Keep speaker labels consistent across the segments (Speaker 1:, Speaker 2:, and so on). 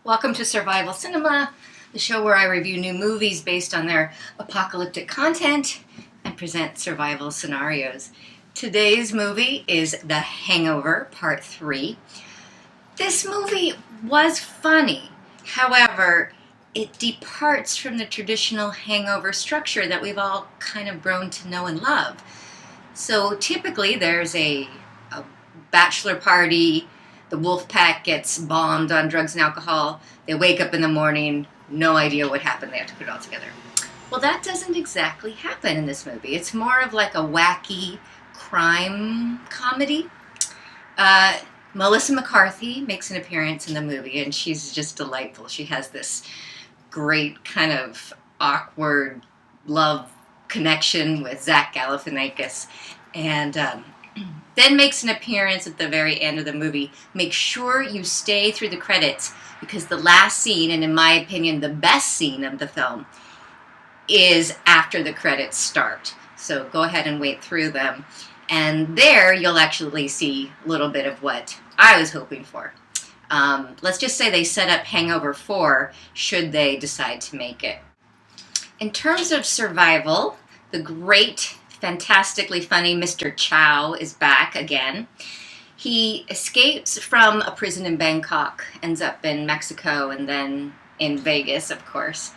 Speaker 1: Welcome to Survival Cinema, the show where I review new movies based on their apocalyptic content and present survival scenarios. Today's movie is The Hangover, Part 3. This movie was funny. However, it departs from the traditional hangover structure that we've all kind of grown to know and love. So typically there's a bachelor party, the wolf pack gets bombed on drugs and alcohol, they wake up in the morning, no idea what happened, they have to put it all together. Well, that doesn't exactly happen in this movie. It's more of like a wacky crime comedy. Melissa McCarthy makes an appearance in the movie, and she's just delightful. She has this great kind of awkward love connection with Zach Galifianakis, and then makes an appearance at the very end of the movie. Make sure you stay through the credits, because the last scene, and in my opinion the best scene of the film, is after the credits start. So go ahead and wait through them, and there you'll actually see a little bit of what I was hoping for. Let's just say they set up Hangover 4 should they decide to make it. In terms of survival, the great, fantastically funny Mr. Chow is back again. He escapes from a prison in Bangkok, ends up in Mexico, and then in Vegas, of course.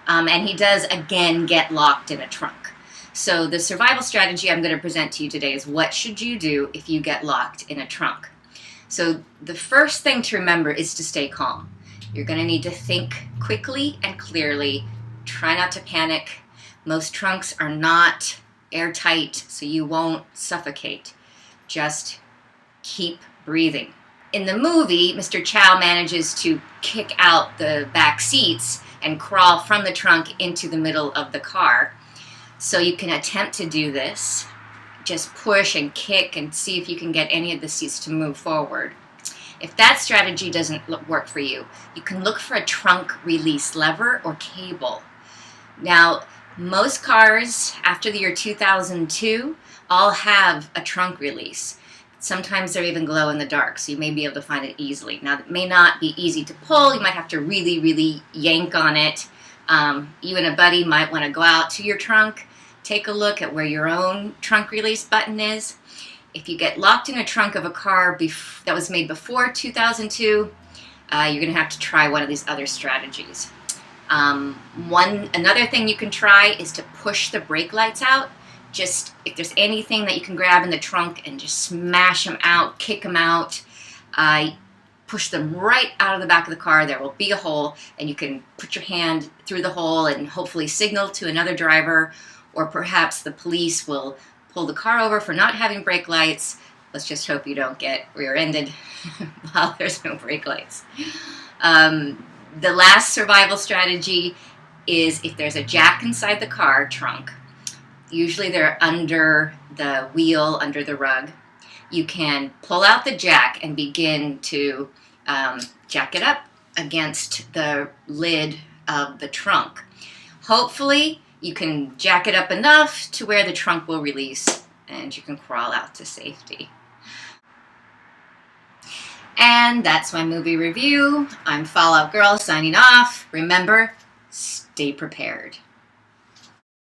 Speaker 1: And he does again get locked in a trunk. So the survival strategy I'm going to present to you today is what should you do if you get locked in a trunk. So the first thing to remember is to stay calm. You're going to need to think quickly and clearly. Try not to panic. Most trunks are not airtight, so you won't suffocate. Just keep breathing. In the movie, Mr. Chow manages to kick out the back seats and crawl from the trunk into the middle of the car. So you can attempt to do this. Just push and kick and see if you can get any of the seats to move forward. If that strategy doesn't work for you, you can look for a trunk release lever or cable. Now, most cars after the year 2002 all have a trunk release. Sometimes they're even glow in the dark, so you may be able to find it easily. Now, it may not be easy to pull. You might have to really yank on it. You and a buddy might want to go out to your trunk, take a look at where your own trunk release button is. If you get locked in a trunk of a car that was made before 2002, you're going to have to try one of these other strategies. Another thing you can try is to push the brake lights out. Just, if there's anything that you can grab in the trunk and just smash them out, kick them out, push them right out of the back of the car. There will be a hole, and you can put your hand through the hole and hopefully signal to another driver, or perhaps the police will pull the car over for not having brake lights. Let's just hope you don't get rear-ended while there's no brake lights. The last survival strategy is if there's a jack inside the car trunk. Usually they're under the wheel, under the rug. You can pull out the jack and begin to jack it up against the lid of the trunk. Hopefully you can jack it up enough to where the trunk will release and you can crawl out to safety. And that's my movie review. I'm Fallout Girl signing off. Remember, stay prepared.